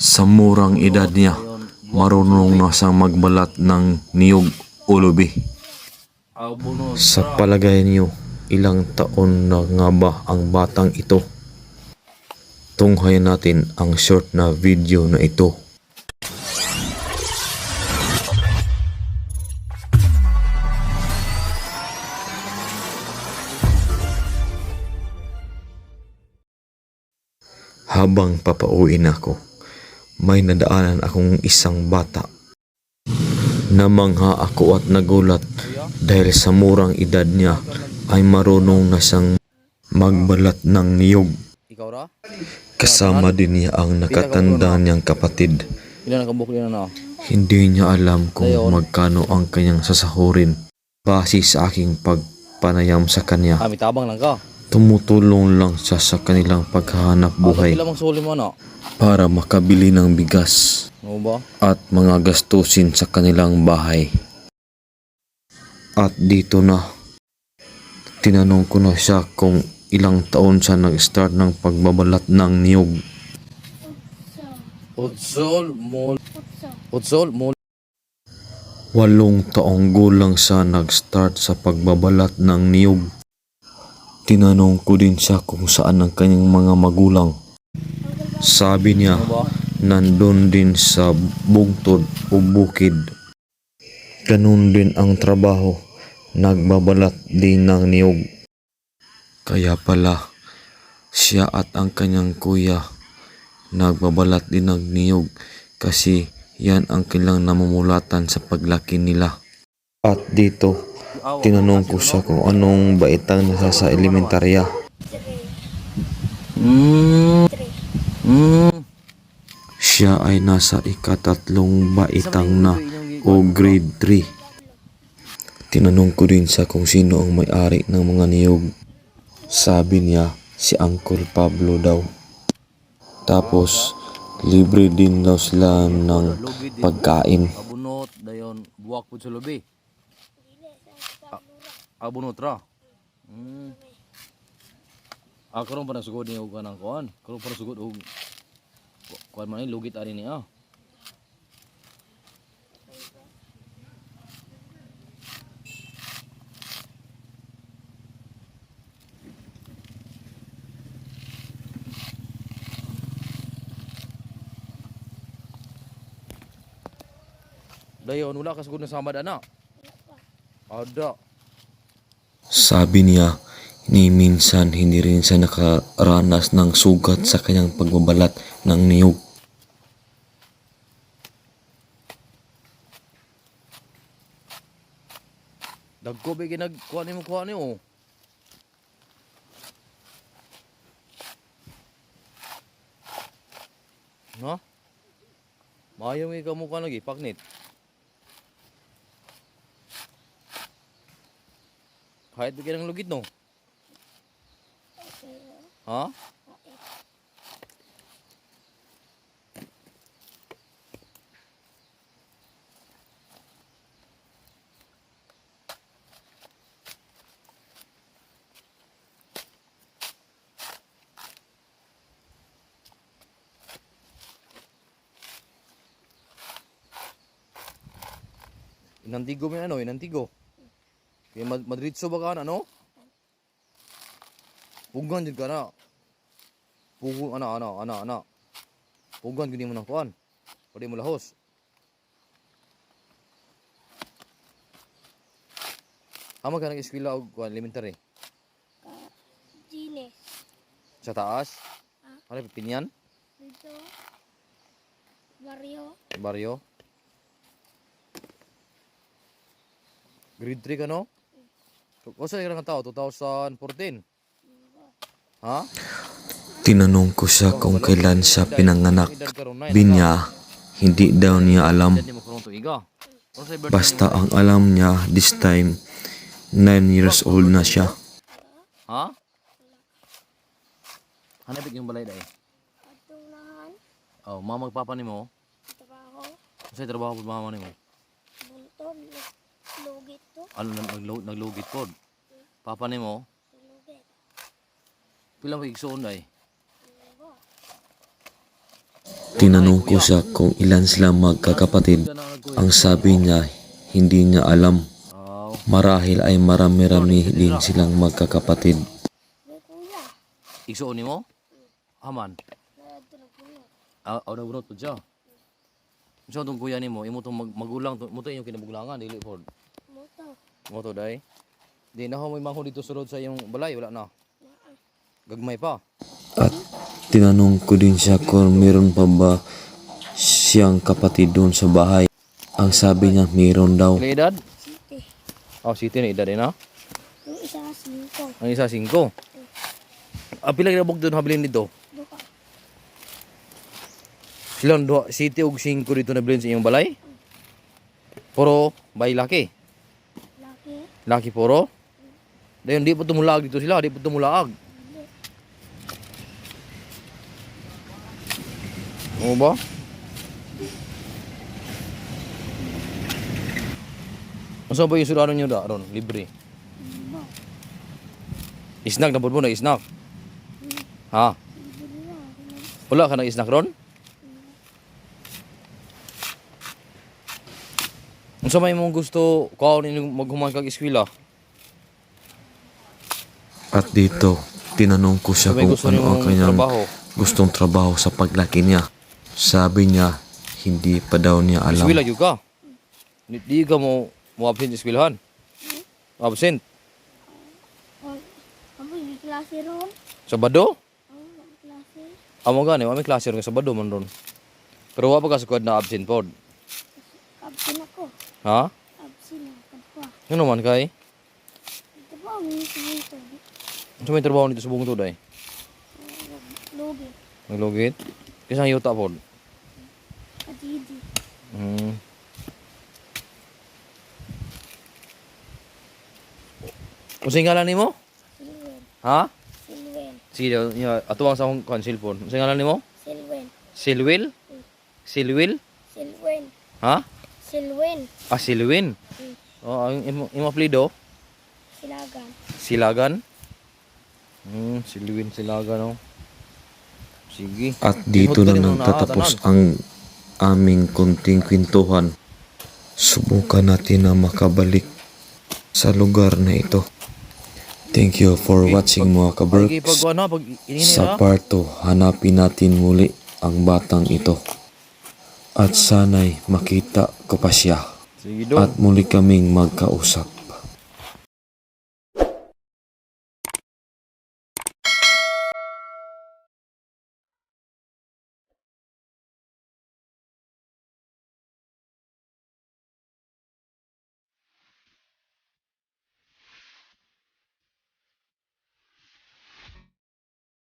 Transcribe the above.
Sa murang edad niya, marunong na siyang magbalat ng niyog o lubi. Sa palagay niyo, ilang taon na nga ba ang batang ito? Tunghayan natin ang short na video na ito. Habang papauwiin ako, may nadaanan akong isang bata. Namangha ako at nagulat dahil sa murang edad niya ay marunong na siyang magbalat ng niyog. Kasama din niya ang nakatanda niyang kapatid. Hindi niya alam kung magkano ang kanyang sasahurin. Base sa aking pagpanayam sa kanya, tumutulong lang siya sa kanilang paghahanap buhay para makabili ng bigas at mga gastusin sa kanilang bahay. At dito na, tinanong ko na siya kung ilang taon siya nag-start ng pagbabalat ng niyog. 8 taong gulang siya nag-start sa pagbabalat ng niyog. Tinanong ko din siya kung saan ang kanyang mga magulang. Sabi niya, nandun din sa bungtod o bukid. Ganun din ang trabaho, nagbabalat din ng niyog. Kaya pala, siya at ang kanyang kuya nagbabalat din ng niyog kasi yan ang kanilang namumulatan sa paglaki nila. At dito, tinanong ko siya kung anong baitang nasa sa elementarya. Siya ay nasa ika-3 baitang na o grade 3. Tinanong ko din siya kung sino ang may-ari ng mga niyog. Sabi niya, si Uncle Pablo daw. Tapos, libre din daw sila ng pagkain. Abunot dayon buwak pud sa lubi. Abunot ra. Karon pa nasugod ni og kanang kuan. Karon pa nasugod og kuan man ni lugit ani niya. Dayon wala ka sugod na samad ana. Ada. Sabi niya, ni minsan hindi rin siya nakaranas ng sugat sa kanyang pagbabalat ng niyog. Dagko ba ginagkuha ni mo kuha ni o? No? Maayo nga mo kuha lagi paknit. Kahit bigyan ng lugit no? Ha? Inantigo mo ano, inantigo. Kaya madritso ba ka na, no? Pugan din ka na. Pugan, ana. Pugan gini mo ng kuan. Pwede mo lahos. Ama ka nag-eskwela o kuan, elementary? Gines. Sa taas? Ano, Pinyan? Dito. Barrio. Barrio? Grade 3 ka, no? Kung saan ka ng tao? 2014? Ha? Tinanong ko siya kung kailan siya pinanganak. Binya, hindi daw niya alam. Basta ang alam niya, this time, 9 years old na siya. Ha? Hanapit yung balay dahil? Atunahan. Oh, mama magpapa ni mo? Trabaho. Sa'yo trabaho po mama ni mo? Buntod. Lugit to. Ano, naglugit po? Papa ni mo? Lugit. Pilang pagigsoon dahil? Tinanong ko siya kung ilan sila magkakapatid. Ang sabi niya, hindi niya alam. Marahil ay marami-rami din silang magkakapatid. May kuya. Igsuon ni mo? Aman. Ito na kuya. Aw nagbunot po siya. So tong kuya nimo, imo tong magulang, mo to inyong kinabugulangan dili pod. Moto. Mo to dai. Di na mo manghod dito sulod sa iyong balay, wala na. Gagmay pa. At tinanong ko din siya kung meron pa ba siyang kapatid doon sa bahay. Ang sabi niya meron daw. Ilang edad? City. Oh, city na edad na. Yung isa 5. Ang isa 5. Pila ka bug doon habilin dito? Duka. Silang duha, city ug 5 dito na bilin sa iyong balay? Puro bay laki. Laki. Laki puro. Dayon di pa tumulaag dito sila, di pa tumulaag. Oo ba? Masa ba yung suranon nyo da, Ron? Libre. Isnak na po mo na isnak. Ha? Wala ka na isnak, Ron? Unsa may mong gusto kaon ninyo maghuman kag eskwela? At dito, tinanong ko siya Unsa may kung gusto ano ang nimong kanyang trabaho? gustong trabaho sa paglaki niya. Sabi niya, hindi pa daw niya alam. Eskwela gyud ka. Di ka mo absent sa eskwelahan. Absent. Kamu di klase ron? Sabado? Ang klase. Amo gani, may klase ron sa Sabado man ron. Pero wa pa ka sa kuwad na absent pod. Absin ako. Ha? Absin ako. Kadwa. Ano man kay? Ito ba ang minto? Unsa may trabaho nito sa bungtod ay? Logi. Naglugit? Kisang yuta pod. Kadidi. Unsay ngalan nimo? Silwen. Ha? Silwen. Sige, atuwang sa akong cellphone. Unsay ngalan nimo? Silwen. Silwil? Silwil? Silwen. Ha? Silwen. Silwin. Oh, ang imo apelyido? Silagan. Silagan? Silwin Silagan oh. Sige. At dito na Ihot ka rin mo nagtatapos tanan. ang aming kunting kwentuhan. Subukan natin na makabalik sa lugar na ito. Thank you for watching mga Pag kaberks. ano, pag inini Sa na. part 2, hanapin natin muli ang batang ito. At sana'y makita ko pa siya. Sige do. At muli kaming magkausap.